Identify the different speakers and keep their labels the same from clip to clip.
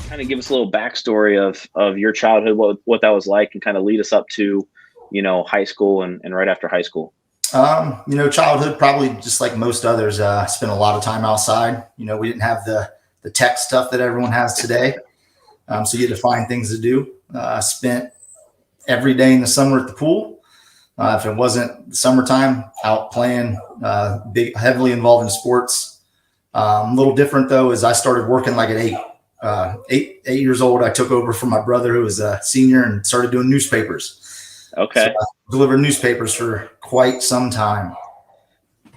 Speaker 1: kind of give us a little backstory of your childhood, what that was like, and kind of lead us up to, high school and right after high school.
Speaker 2: Childhood, probably just like most others, spent a lot of time outside. We didn't have the tech stuff that everyone has today. So you had to find things to do. Spent every day in the summer at the pool. If it wasn't summertime, out playing, heavily involved in sports. A little different though, is I started working like at 8 years old. I took over from my brother who was a senior and started doing newspapers.
Speaker 1: Okay.
Speaker 2: So I delivered newspapers for quite some time.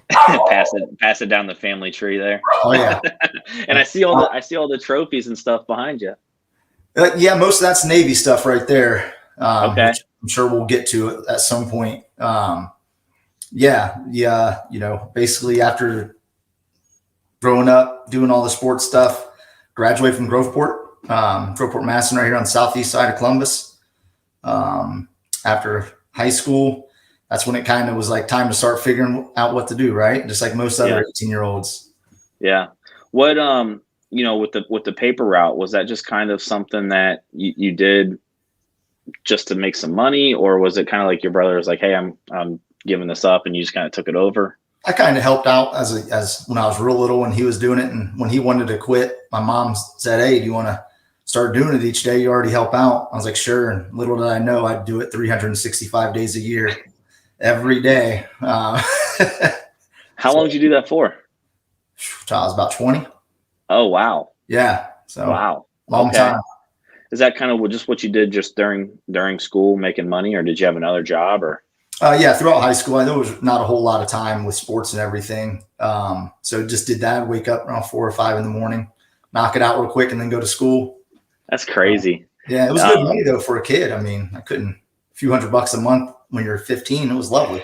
Speaker 1: pass it down the family tree there.
Speaker 2: Oh yeah.
Speaker 1: And I see all the trophies and stuff behind you.
Speaker 2: Yeah, most of that's Navy stuff right there.
Speaker 1: Okay.
Speaker 2: Which I'm sure we'll get to it at some point. Basically after growing up, doing all the sports stuff, graduated from Groveport, Masson, right here on the southeast side of Columbus. After high school, that's when it kind of was like time to start figuring out what to do, right? Just like most other 18-year-olds.
Speaker 1: Yeah. What with the paper route, was that just kind of something that you did just to make some money, or was it kind of like your brother was like, "Hey, I'm giving this up," and you just kind of took it over?
Speaker 2: I kind of helped out as when I was real little when he was doing it, and when he wanted to quit, my mom said, "Hey, do you want to start doing it each day? You already help out." I was like, "Sure." And little did I know I'd do it 365 days a year, every day.
Speaker 1: How long did you do that for?
Speaker 2: Till I was about 20.
Speaker 1: Oh, wow.
Speaker 2: Yeah. So
Speaker 1: wow.
Speaker 2: Long time.
Speaker 1: Is that kind of just what you did just during school, making money, or did you have another job? Or
Speaker 2: throughout high school, I know there was not a whole lot of time with sports and everything. So just did that, wake up around 4 or 5 in the morning, knock it out real quick, and then go to school.
Speaker 1: That's crazy.
Speaker 2: Yeah, it was good money though for a kid. I mean, a few $100 a month when you're 15, it was lovely.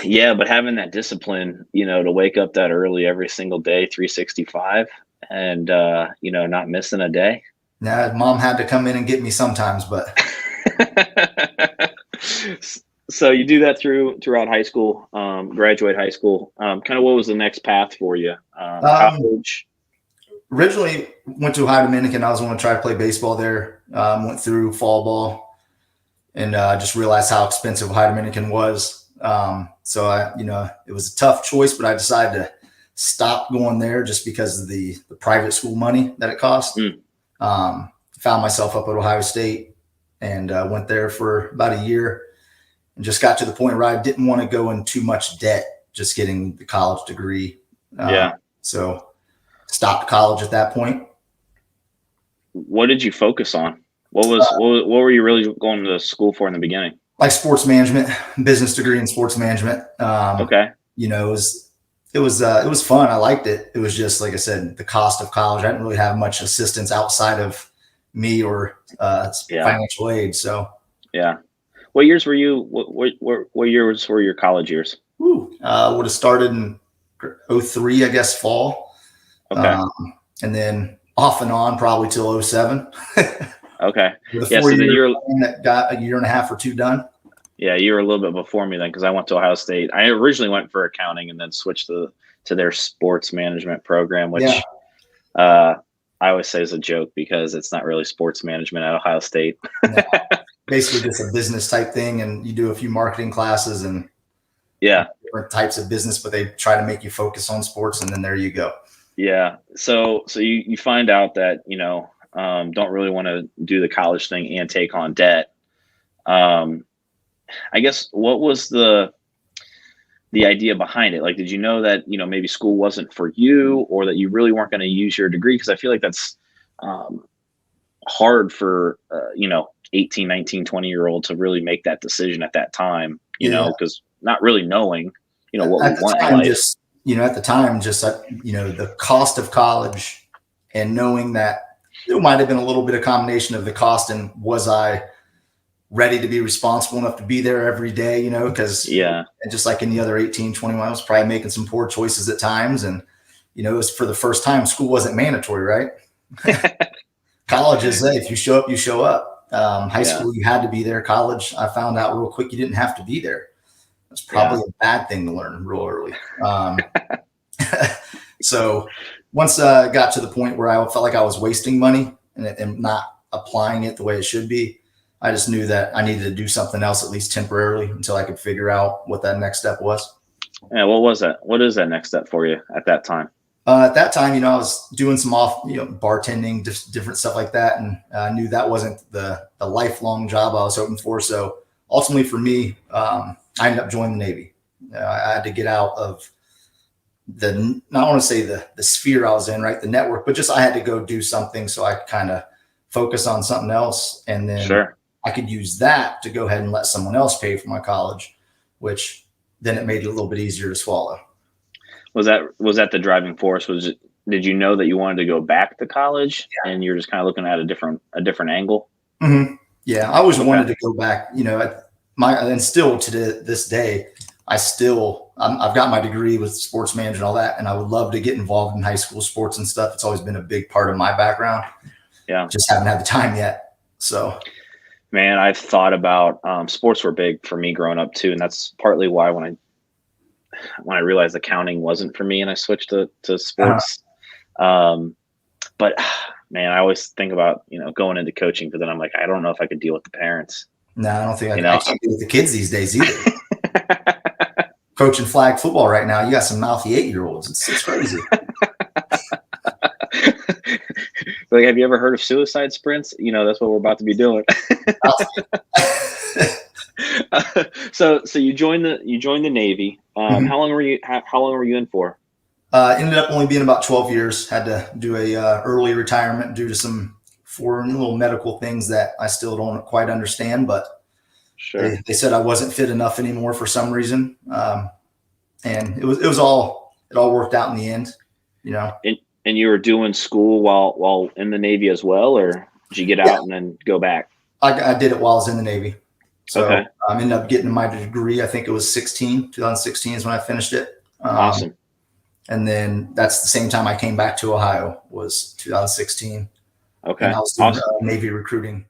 Speaker 1: Yeah, but having that discipline, to wake up that early every single day, 365, and not missing a day.
Speaker 2: Yeah, mom had to come in and get me sometimes, but.
Speaker 1: So you do that throughout high school, graduate high school. Kind of what was the next path for you? College?
Speaker 2: Originally went to Ohio Dominican. I was going to try to play baseball there. Went through fall ball and just realized how expensive Ohio Dominican was. So it was a tough choice, but I decided to stop going there just because of the private school money that it cost. Found myself up at Ohio State and went there for about a year and just got to the point where I didn't want to go in too much debt, just getting the college degree. So stopped college at that point.
Speaker 1: What did you focus on? What were you really going to school for in the beginning?
Speaker 2: Like sports management, business degree in sports management.
Speaker 1: Okay.
Speaker 2: It was fun. I liked it. It was just, like I said, the cost of college. I didn't really have much assistance outside of me or financial aid. So
Speaker 1: yeah. What years were you? What years were your college years?
Speaker 2: Would have started in 03, I guess, fall.
Speaker 1: Okay.
Speaker 2: And then off and on probably till 07.
Speaker 1: Okay.
Speaker 2: So then that got a year and a half or two done.
Speaker 1: Yeah, you were a little bit before me then, because I went to Ohio State. I originally went for accounting and then switched to their sports management program, which I always say is a joke because it's not really sports management at Ohio State.
Speaker 2: No, basically just a business type thing, and you do a few marketing classes and different types of business, but they try to make you focus on sports, and then there you go.
Speaker 1: Yeah. So you find out that, don't really want to do the college thing and take on debt. I guess what was the idea behind it? Like, did you know that, maybe school wasn't for you, or that you really weren't going to use your degree? Because I feel like that's hard for, 18, 19, 20-year-old to really make that decision at that time, because not really knowing, what we want in life.
Speaker 2: At the time, the cost of college and knowing that there might have been a little bit of combination of the cost and was I ready to be responsible enough to be there every day, because and just like any other 18, 21, I was probably making some poor choices at times. And, it was for the first time, school wasn't mandatory, right? College is, if you show up, you show up. High school, you had to be there. College, I found out real quick, you didn't have to be there. That's probably a bad thing to learn real early. So once I got to the point where I felt like I was wasting money, and not applying it the way it should be. I just knew that I needed to do something else, at least temporarily, until I could figure out what that next step was.
Speaker 1: Yeah, what was that? What is that next step for you at that time?
Speaker 2: At that time, I was doing some bartending, just different stuff like that. And I knew that wasn't the lifelong job I was hoping for. So ultimately for me, I ended up joining the Navy. I had to get out of not want to say the sphere I was in, right? The network, but just I had to go do something so I could kind of focus on something else. And then I could use that to go ahead and let someone else pay for my college, which then it made it a little bit easier to swallow.
Speaker 1: Was that the driving force? Did you know that you wanted to go back to college and you're just kind of looking at a different angle?
Speaker 2: Mm-hmm. Yeah. I always wanted to go back, and still to this day, I've got my degree with sports management and all that. And I would love to get involved in high school sports and stuff. It's always been a big part of my background. Yeah. Just haven't had the time yet. So,
Speaker 1: man, I've thought about, sports were big for me growing up too. And that's partly why when I realized accounting wasn't for me and I switched to sports. But man, I always think about, going into coaching, but then I'm like, I don't know if I could deal with the parents.
Speaker 2: No, I don't think I can't deal with the kids these days either. Coaching flag football right now, you got some mouthy 8-year-olds. It's crazy.
Speaker 1: Like, have you ever heard of suicide sprints? That's what we're about to be doing. So you joined the Navy. How long were you in for?
Speaker 2: Ended up only being about 12 years. Had to do a early retirement due to some foreign little medical things that I still don't quite understand, but they said I wasn't fit enough anymore for some reason. And it all worked out in the end,
Speaker 1: And you were doing school while in the Navy as well, or did you get out and then go back?
Speaker 2: I did it while I was in the Navy. So I ended up getting my degree. I think it was 2016 is when I finished it.
Speaker 1: Awesome.
Speaker 2: And then that's the same time I came back to Ohio was 2016.
Speaker 1: Okay.
Speaker 2: And I was doing Navy recruiting